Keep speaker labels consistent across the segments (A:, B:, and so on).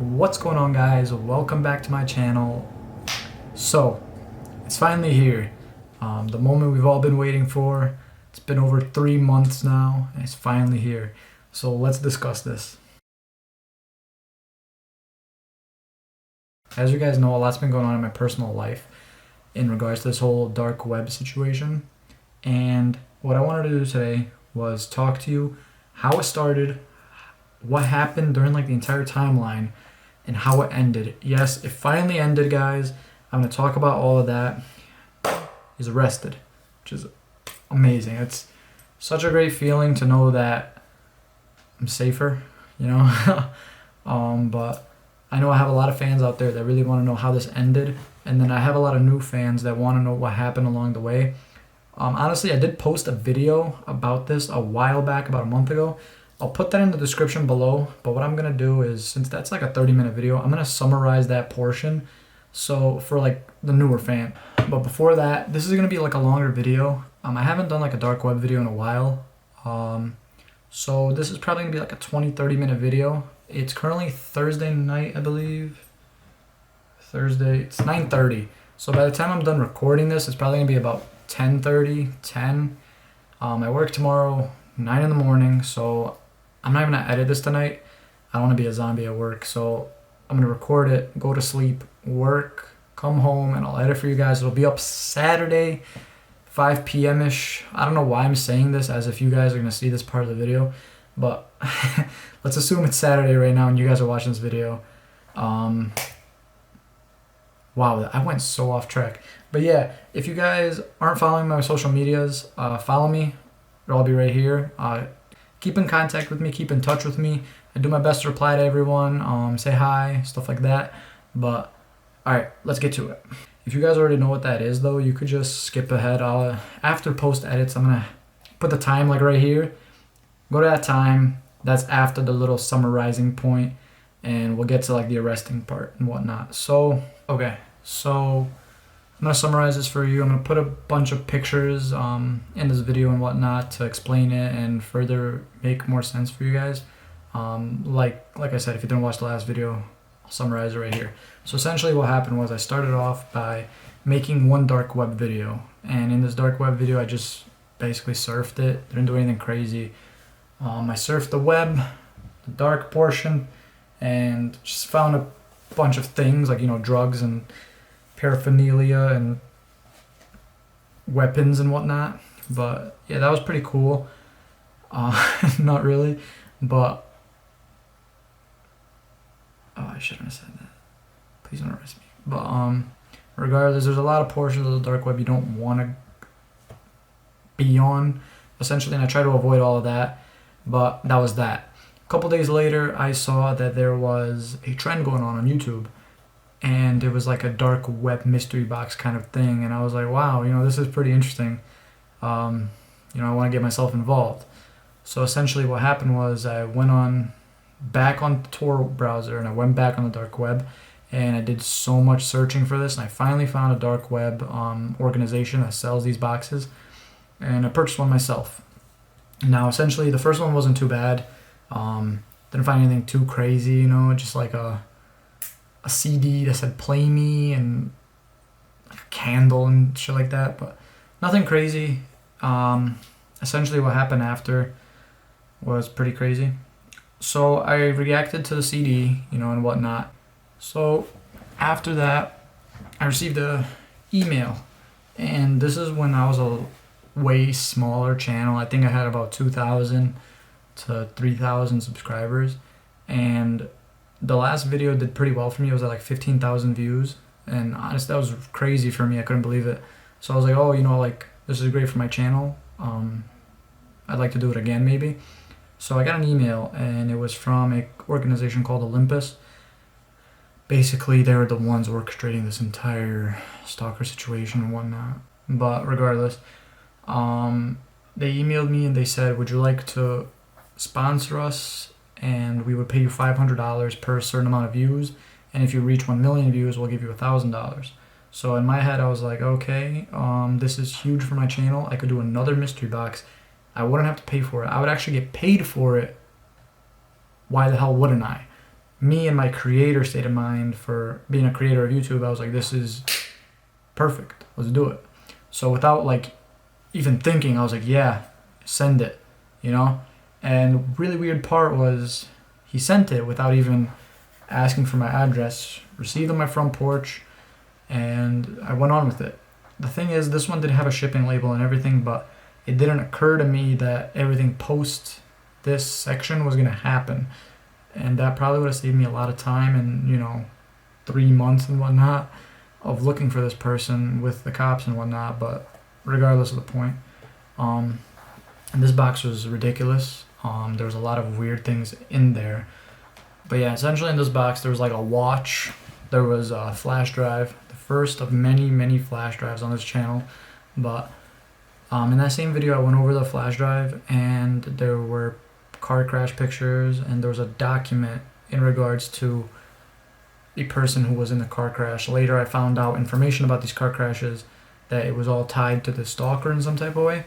A: What's going on, guys? Welcome back to my channel. So it's finally here, the moment we've all been waiting for. It's been over 3 months now and it's finally here, so let's discuss this. As you guys know, a lot's been going on in my personal life in regards to this whole dark web situation, and what I wanted to do today was talk to you how it started, what happened during like the entire timeline, and how it ended. Yes, it finally ended, guys. I'm going to talk about all of that. He's arrested, which is amazing. It's such a great feeling to know that I'm safer, you know. But I know I have a lot of fans out there that really want to know how this ended, and then I have a lot of new fans that want to know what happened along the way. Honestly, I did post a video about this a while back, about a month ago. I'll put that in the description below, but what I'm going to do is, since that's like a 30-minute video, I'm going to summarize that portion, so for like the newer fan. But before that, this is going to be like a longer video. I haven't done like a dark web video in a while, so this is probably going to be like a 20-30 minute video. It's currently Thursday night, I believe. Thursday, it's 9:30. So by the time I'm done recording this, it's probably going to be about 10:30, 10. I work tomorrow 9 in the morning, so I'm not even gonna edit this tonight. I don't want to be a zombie at work, so I'm gonna record it, go to sleep, work, come home, and I'll edit for you guys. It'll be up Saturday, 5 p.m. ish. I don't know why I'm saying this as if you guys are gonna see this part of the video, but let's assume it's Saturday right now and you guys are watching this video. Wow, I went so off track. But yeah, if you guys aren't following my social medias, follow me. It'll all be right here. Keep in contact with me, keep in touch with me. I do my best to reply to everyone, say hi, stuff like that. But alright, let's get to it. If you guys already know what that is though, you could just skip ahead. After post edits, I'm gonna put the time like right here. Go to that time. That's after the little summarizing point, and we'll get to like the arresting part and whatnot. So okay, so I'm going to summarize this for you. I'm going to put a bunch of pictures in this video and whatnot to explain it and further make more sense for you guys. Like I said, if you didn't watch the last video, I'll summarize it right here. So essentially what happened was I started off by making one dark web video. And in this dark web video, I just basically surfed it. Didn't do anything crazy. I surfed the web, the dark portion, and just found a bunch of things like, you know, drugs and paraphernalia and weapons and whatnot. But yeah, that was pretty cool. Not really, but I shouldn't have said that. Please don't arrest me. But regardless, there's a lot of portions of the dark web you don't want to be on, essentially, and I try to avoid all of that. But that was that. A couple days later, I saw that there was a trend going on YouTube, and it was like a dark web mystery box kind of thing, and I was like, wow, you know, this is pretty interesting. You know, I want to get myself involved. So essentially what happened was I went back on the Tor browser, and I went back on the dark web, and I did so much searching for this, and I finally found a dark web organization that sells these boxes, and I purchased one myself. Now essentially the first one wasn't too bad. Didn't find anything too crazy, you know, just like a CD that said play me and like a candle and shit like that, but nothing crazy. Essentially what happened after was pretty crazy. So I reacted to the CD, you know, and whatnot. So after that, I received a email, and this is when I was a way smaller channel. I think I had about 2,000 to 3,000 subscribers, and the last video did pretty well for me. It was at like 15,000 views, and honestly, that was crazy for me. I couldn't believe it. So I was like, oh, you know, like, this is great for my channel. I'd like to do it again, maybe. So I got an email, and it was from an organization called Olympus. Basically, they were the ones orchestrating this entire Stalker situation and whatnot. But regardless, they emailed me and they said, would you like to sponsor us, and we would pay you $500 per certain amount of views, and if you reach 1 million views, we'll give you $1,000. So in my head, I was like, okay, this is huge for my channel. I could do another mystery box. I wouldn't have to pay for it. I would actually get paid for it. Why the hell wouldn't I? me and my creator state of mind for being a creator of YouTube, I was like, this is perfect. Let's do it. So without like even thinking, I was like, yeah, send it, you know? And really weird part was he sent it without even asking for my address, received on my front porch, and I went on with it. The thing is, this one did have a shipping label and everything, but it didn't occur to me that everything post this section was going to happen. And that probably would have saved me a lot of time and, you know, 3 months and whatnot of looking for this person with the cops and whatnot. But regardless of the point, and this box was ridiculous. There was a lot of weird things in there. But yeah, essentially in this box, there was like a watch. There was a flash drive, the first of many, many flash drives on this channel. But in that same video, I went over the flash drive, and there were car crash pictures, and there was a document in regards to the person who was in the car crash. Later, I found out information about these car crashes, that it was all tied to the Stalker in some type of way.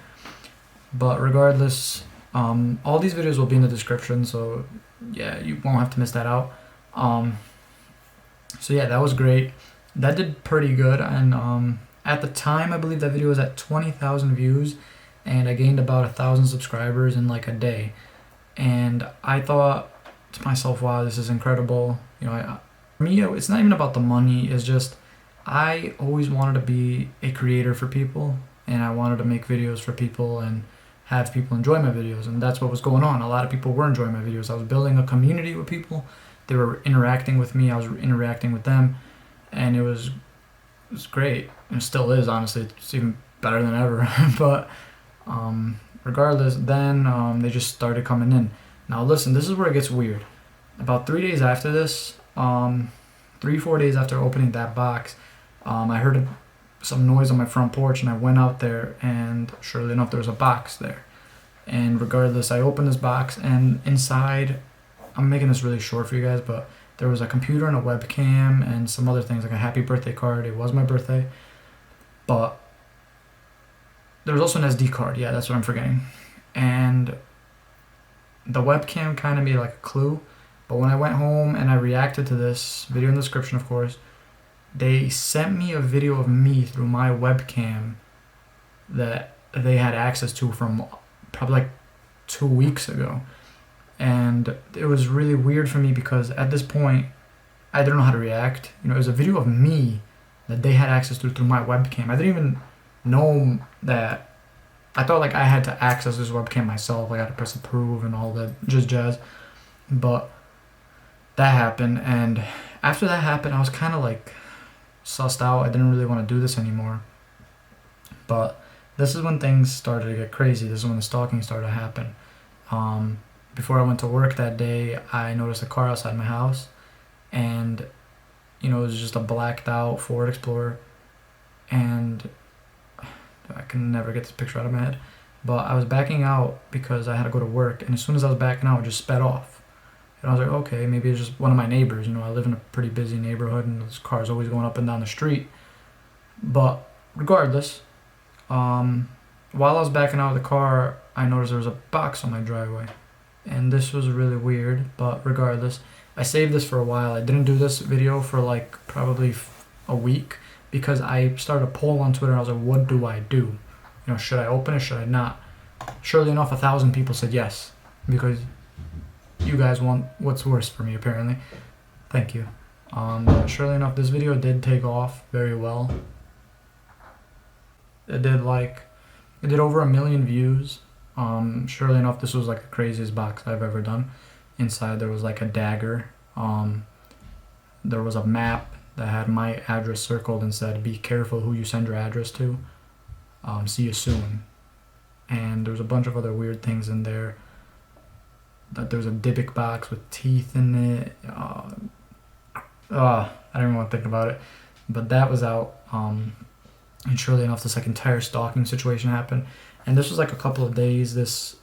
A: But regardless, all these videos will be in the description, so yeah, you won't have to miss that out. So yeah, that was great. That did pretty good, and at the time, I believe that video was at 20,000 views, and I gained about 1,000 subscribers in like a day. And I thought to myself, wow, this is incredible. You know, for me, it's not even about the money. It's just I always wanted to be a creator for people, and I wanted to make videos for people and have people enjoy my videos, and that's what was going on. A lot of people were enjoying my videos. I was building a community with people. They were interacting with me. I was interacting with them, and it was great. And it still is, honestly. It's even better than ever. But regardless, then they just started coming in. Now listen, this is where it gets weird. About 3 days after this, 3-4 days after opening that box, I heard some noise on my front porch, and I went out there, and surely enough, there was a box there. And regardless, I opened this box, and inside, I'm making this really short for you guys, but there was a computer and a webcam and some other things, like a happy birthday card. It was my birthday. But there was also an SD card. Yeah, that's what I'm forgetting. And the webcam kind of made like a clue. But when I went home and I reacted to this, video in the description, of course, they sent me a video of me through my webcam that they had access to from probably like 2 weeks ago. And it was really weird for me because at this point, I didn't know how to react. You know, it was a video of me that they had access to through my webcam. I didn't even know that. I thought like I had to access this webcam myself. Like I had to press approve and all that just jazz. But that happened, and after that happened, I was kind of like sussed out. I didn't really want to do this anymore. But this is when things started to get crazy. This is when the stalking started to happen. Before I went to work that day, I noticed a car outside my house, and you know, it was just a blacked out Ford Explorer, and I can never get this picture out of my head, but I was backing out because I had to go to work, and as soon as I was backing out, it just sped off. And I was like, okay, maybe it's just one of my neighbors. You know, I live in a pretty busy neighborhood, and this car's always going up and down the street. But regardless, while I was backing out of the car, I noticed there was a box on my driveway. And this was really weird, but regardless, I saved this for a while. I didn't do this video for like probably a week because I started a poll on Twitter. I was like, what do I do? You know, should I open it? Should I not? Surely enough, 1,000 people said yes, because you guys want what's worse for me, apparently. Thank you. But surely enough, this video did take off very well. It did over 1 million views. Surely enough, this was like the craziest box I've ever done. Inside there was like a dagger. There was a map that had my address circled and said, be careful who you send your address to. See you soon. And there was a bunch of other weird things in there. That there was a Dybbuk box with teeth in it. I don't even want to think about it. But that was out. And surely enough, this like entire stalking situation happened. And this was like a couple of days. This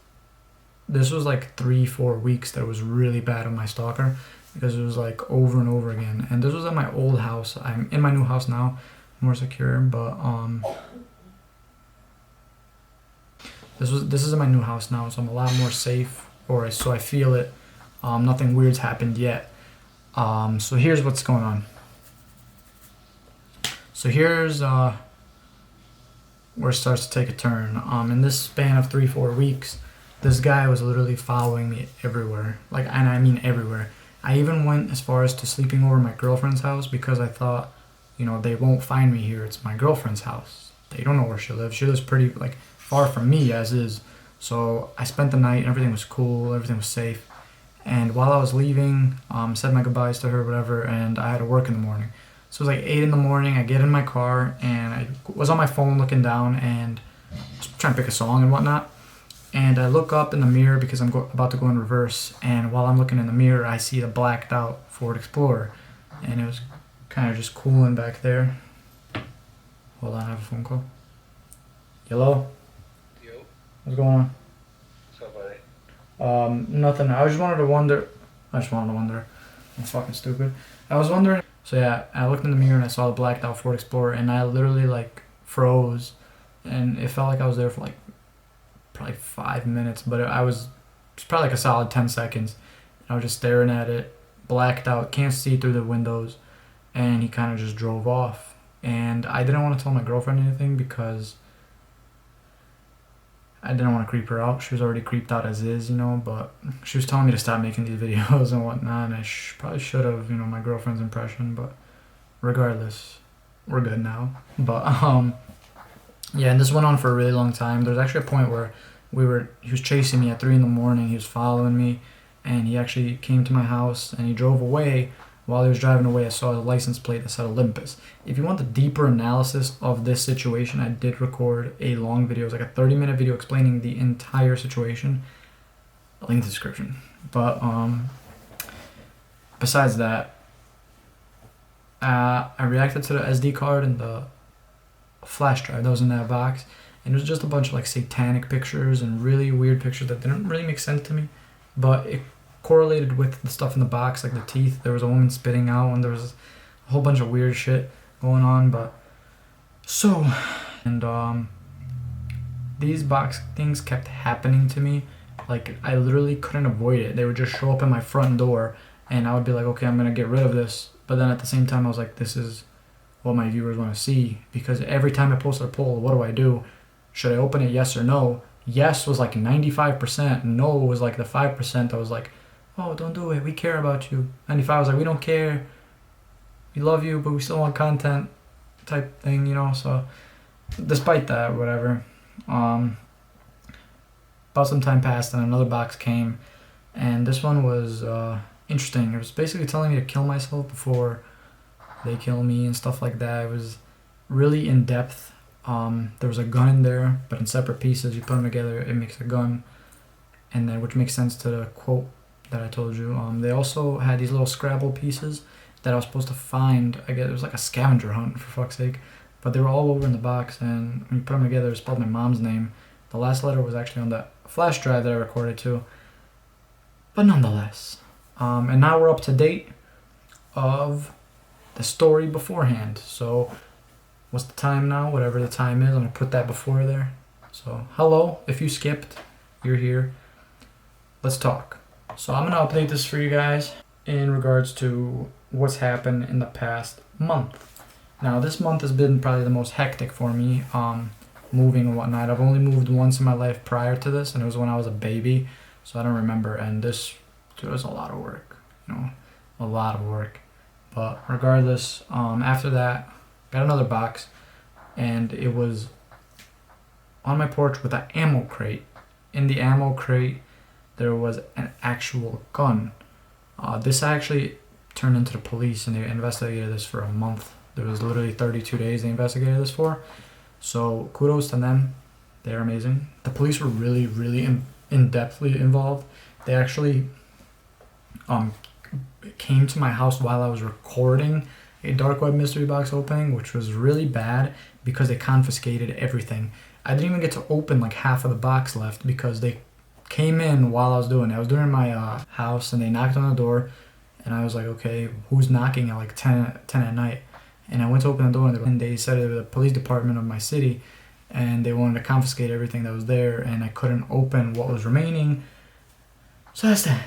A: was like 3-4 weeks that was really bad on my stalker, because it was like over and over again. And this was at my old house. I'm in my new house now, more secure. But this is in my new house now, so I'm a lot more safe, or so I feel it. Nothing weird's happened yet. So here's what's going on. So here's where it starts to take a turn. In this span of 3-4 weeks, this guy was literally following me everywhere. Like, and I mean everywhere. I even went as far as to sleeping over at my girlfriend's house because I thought, you know, they won't find me here. It's my girlfriend's house. They don't know where she lives. She lives pretty, like, far from me as is. So I spent the night and everything was cool. Everything was safe. And while I was leaving, said my goodbyes to her, whatever, and I had to work in the morning. So it was like 8 in the morning. I get in my car and I was on my phone looking down and just trying to pick a song and whatnot. And I look up in the mirror because I'm about to go in reverse. And while I'm looking in the mirror, I see a blacked out Ford Explorer. And it was kind of just cooling back there. Hold on, I have a phone call. Hello?
B: Yo,
A: What's going on?
B: what's up, buddy?
A: Nothing. I just wanted to wonder. I'm fucking stupid. I was wondering. So yeah, I looked in the mirror and I saw the blacked out Ford Explorer and I literally like froze. And it felt like I was there for like probably 5 minutes, but it's probably like a solid 10 seconds. I was just staring at it, blacked out, can't see through the windows, and he kind of just drove off. And I didn't want to tell my girlfriend anything because I didn't want to creep her out. She was already creeped out as is, you know, but she was telling me to stop making these videos and whatnot, and I probably should have, you know, my girlfriend's impression, but regardless, we're good now. But, yeah, and this went on for a really long time. There was actually a point where he was chasing me at 3 in the morning. He was following me, and he actually came to my house, and he drove away. While he was driving away, I saw a license plate that said Olympus. If you want the deeper analysis of this situation, I did record a long video. It was like a 30-minute video explaining the entire situation. Link in the description. But besides that, I reacted to the SD card and the flash drive that was in that box, and it was just a bunch of like satanic pictures and really weird pictures that didn't really make sense to me, but it correlated with the stuff in the box, like the teeth. There was a woman spitting out and there was a whole bunch of weird shit going on. But so, and these box things kept happening to me. Like, I literally couldn't avoid it. They would just show up at my front door and I would be like, okay, I'm gonna get rid of this. But then at the same time I was like, this is what my viewers want to see, because every time I post a poll, what do? Should I open it, yes or no? Yes was like 95%, no was like the 5% that was like, oh, don't do it, we care about you. 95 was like, we don't care, we love you, but we still want content type thing, you know. So despite that, whatever, about some time passed and another box came, and this one was interesting. It was basically telling me to kill myself before they kill me and stuff like that. It was really in depth. There was a gun in there, but in separate pieces. You put them together, it makes a gun, and then, which makes sense to the quote that I told you. They also had these little Scrabble pieces that I was supposed to find. I guess it was like a scavenger hunt, for fuck's sake. But they were all over in the box, and when you put them together, it spelled my mom's name. The last letter was actually on that flash drive that I recorded to. But nonetheless, and now we're up to date of the story beforehand. So what's the time now? Whatever the time is, I'm gonna put that before there. So hello, if you skipped, you're here. Let's talk. So I'm gonna update this for you guys in regards to what's happened in the past month. Now this month has been probably the most hectic for me, moving and whatnot. I've only moved once in my life prior to this, and it was when I was a baby, so I don't remember. And this was a lot of work, you know, a lot of work. But regardless, after that, got another box, and it was on my porch with an ammo crate. In the ammo crate, there was an actual gun. This actually turned into the police, and they investigated this for a month. There was literally 32 days they investigated this for. So kudos to them. They're amazing. The police were really, really in-depthly involved. They actually came to my house while I was recording a dark web mystery box opening, which was really bad because they confiscated everything. I didn't even get to open like half of the box left because they came in while I was doing it. I was doing my house, and they knocked on the door, and I was like, okay, who's knocking at like 10 at night? And I went to open the door, and they said it was the police department of my city, and they wanted to confiscate everything that was there, and I couldn't open what was remaining. So that's that.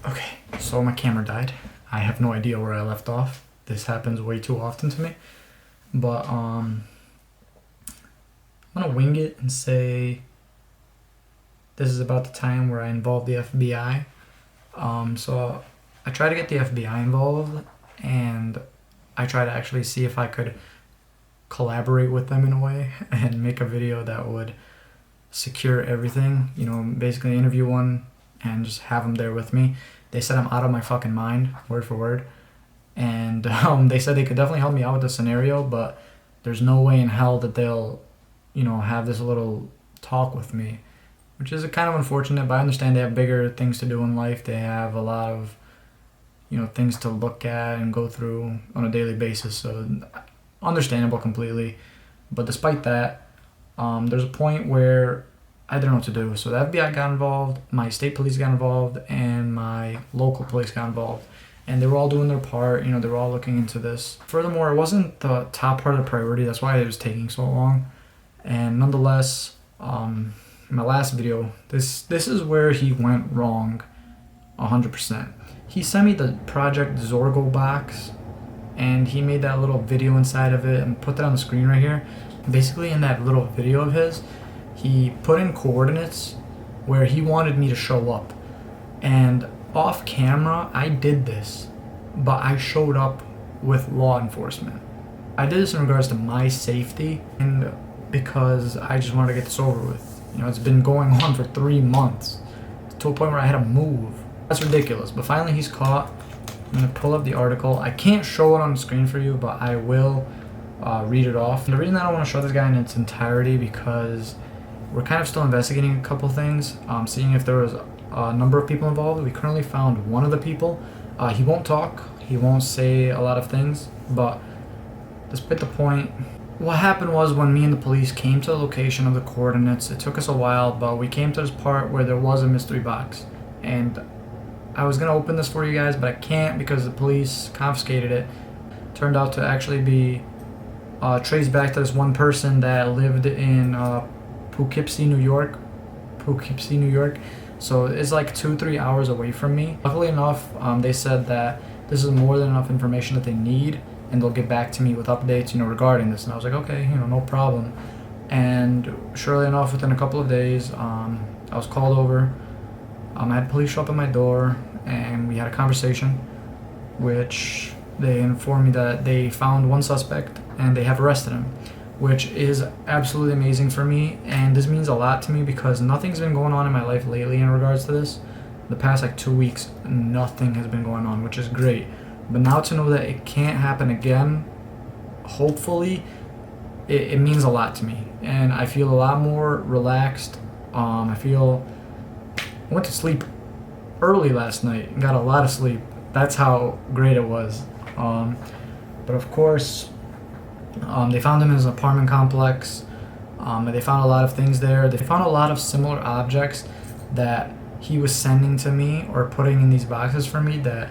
A: Okay, so my camera died. I have no idea where I left off. This happens way too often to me. But I'm gonna wing it and say this is about the time where I involved the FBI. So I try to get the FBI involved, and I try to actually see if I could collaborate with them in a way and make a video that would secure everything. You know, basically interview one and just have them there with me. They said I'm out of my fucking mind, word for word. And they said they could definitely help me out with the scenario, but there's no way in hell that they'll, you know, have this little talk with me, which is kind of unfortunate, but I understand they have bigger things to do in life. They have a lot of, you know, things to look at and go through on a daily basis, so understandable completely. But despite that, there's a point where I didn't know what to do. So the FBI got involved, my state police got involved, and my local police got involved. And they were all doing their part, you know, they were all looking into this. Furthermore, it wasn't the top part of the priority, that's why it was taking so long. And nonetheless, in my last video, this is where he went wrong 100%. He sent me the Project Zorgo box, and he made that little video inside of it and put that on the screen right here. Basically, in that little video of his, he put in coordinates where he wanted me to show up. And off camera, I did this, but I showed up with law enforcement. I did this in regards to my safety and because I just wanted to get this over with. You know, it's been going on for 3 months to a point where I had to move. That's ridiculous, but finally he's caught. I'm gonna pull up the article. I can't show it on the screen for you, but I will read it off. And the reason I don't want to show this guy in its entirety because we're kind of still investigating a couple things, seeing if there was a number of people involved. We currently found one of the people. He won't talk, he won't say a lot of things, but despite the point, what happened was when me and the police came to the location of the coordinates, it took us a while, but we came to this part where there was a mystery box. And I was gonna open this for you guys, but I can't because the police confiscated it. Turned out to actually be traced back to this one person that lived in Poughkeepsie, New York. So it's like 2-3 hours away from me. Luckily enough, they said that this is more than enough information that they need, and they'll get back to me with updates, you know, regarding this. And I was like, okay, you know, no problem. And surely enough, within a couple of days, I was called over. I had police show up at my door, and we had a conversation, which they informed me that they found one suspect and they have arrested him, which is absolutely amazing for me. And this means a lot to me because nothing's been going on in my life lately in regards to this. The past like 2 weeks, nothing has been going on, which is great. But now to know that it can't happen again, hopefully, it means a lot to me. And I feel a lot more relaxed. I went to sleep early last night and got a lot of sleep. That's how great it was. But of course, they found him in his apartment complex. They found a lot of things there. They found a lot of similar objects that he was sending to me or putting in these boxes for me that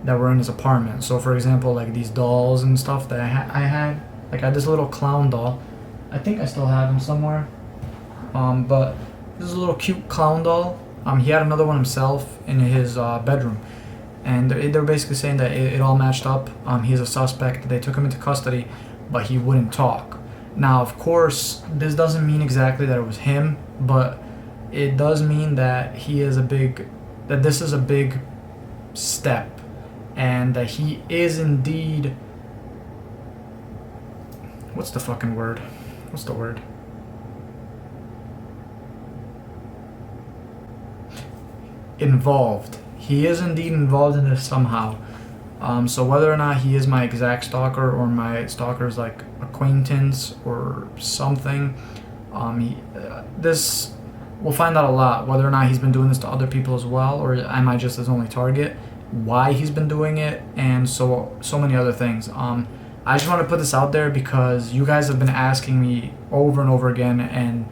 A: were in his apartment. So for example, like these dolls and stuff that I had. Like I had this little clown doll. I think I still have him somewhere. But this is a little cute clown doll. He had another one himself in his bedroom. And they were basically saying that it all matched up. He's a suspect. They took him into custody, but he wouldn't talk. Now, of course, this doesn't mean exactly that it was him, but it does mean that this is a big step, and that he is indeed. What's the fucking word? What's the word? Involved. He is indeed involved in this somehow. So whether or not he is my exact stalker or my stalker's like acquaintance or something, this we'll find out a lot. Whether or not he's been doing this to other people as well, or am I just his only target? Why he's been doing it, and so many other things. I just want to put this out there because you guys have been asking me over and over again, and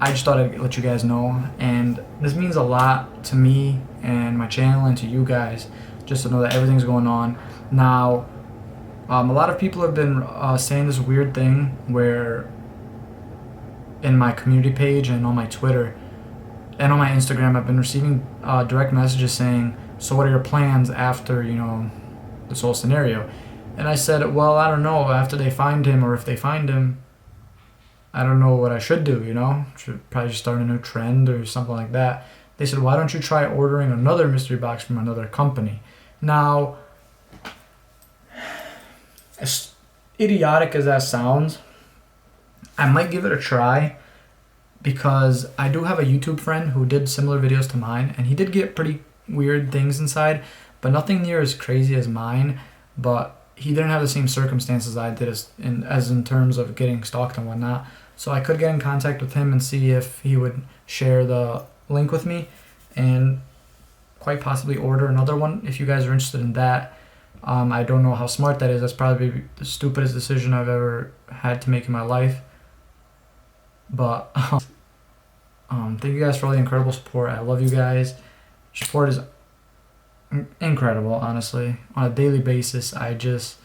A: I just thought I'd let you guys know. And this means a lot to me and my channel and to you guys, just to know that everything's going on. Now, a lot of people have been saying this weird thing where in my community page and on my Twitter and on my Instagram, I've been receiving direct messages saying, so what are your plans after, this whole scenario? And I said, well, I don't know. After they find him, or if they find him, I don't know what I should do, Should probably just start a new trend or something like that. They said, why don't you try ordering another mystery box from another company? Now, as idiotic as that sounds, I might give it a try, because I do have a YouTube friend who did similar videos to mine, and he did get pretty weird things inside, but nothing near as crazy as mine. But he didn't have the same circumstances I did as in terms of getting stalked and whatnot. So I could get in contact with him and see if he would share the link with me, and quite possibly order another one if you guys are interested in that. I don't know how smart that is. That's probably the stupidest decision I've ever had to make in my life. But thank you guys for all the incredible support. I love you guys. Your support is incredible, honestly. On a daily basis, I just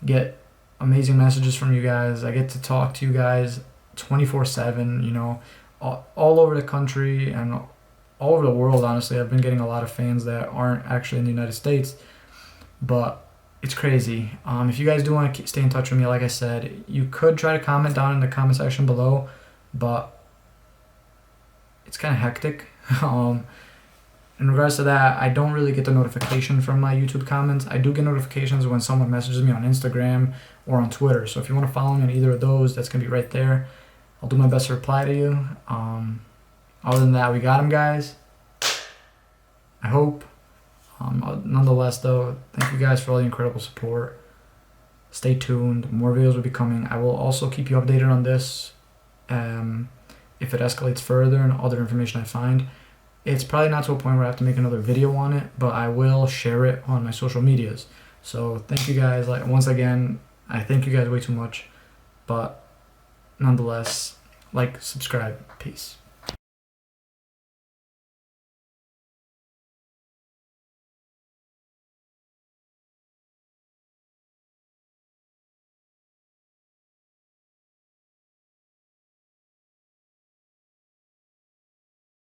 A: get amazing messages from you guys. I get to talk to you guys 24/7, all over the country and all over the world, honestly. I've been getting a lot of fans that aren't actually in the United States, but it's crazy. If you guys do want to stay in touch with me, like I said, you could try to comment down in the comment section below, but it's kind of hectic. In regards to that, I don't really get the notification from my YouTube comments. I do get notifications when someone messages me on Instagram or on Twitter. So if you want to follow me on either of those, that's going to be right there. I'll do my best to reply to you. Other than that, we got him, guys. I hope. Nonetheless, though, thank you guys for all the incredible support. Stay tuned. More videos will be coming. I will also keep you updated on this. If it escalates further and other information I find. It's probably not to a point where I have to make another video on it, but I will share it on my social medias. So thank you guys. Once again, I thank you guys way too much. But nonetheless, subscribe. Peace.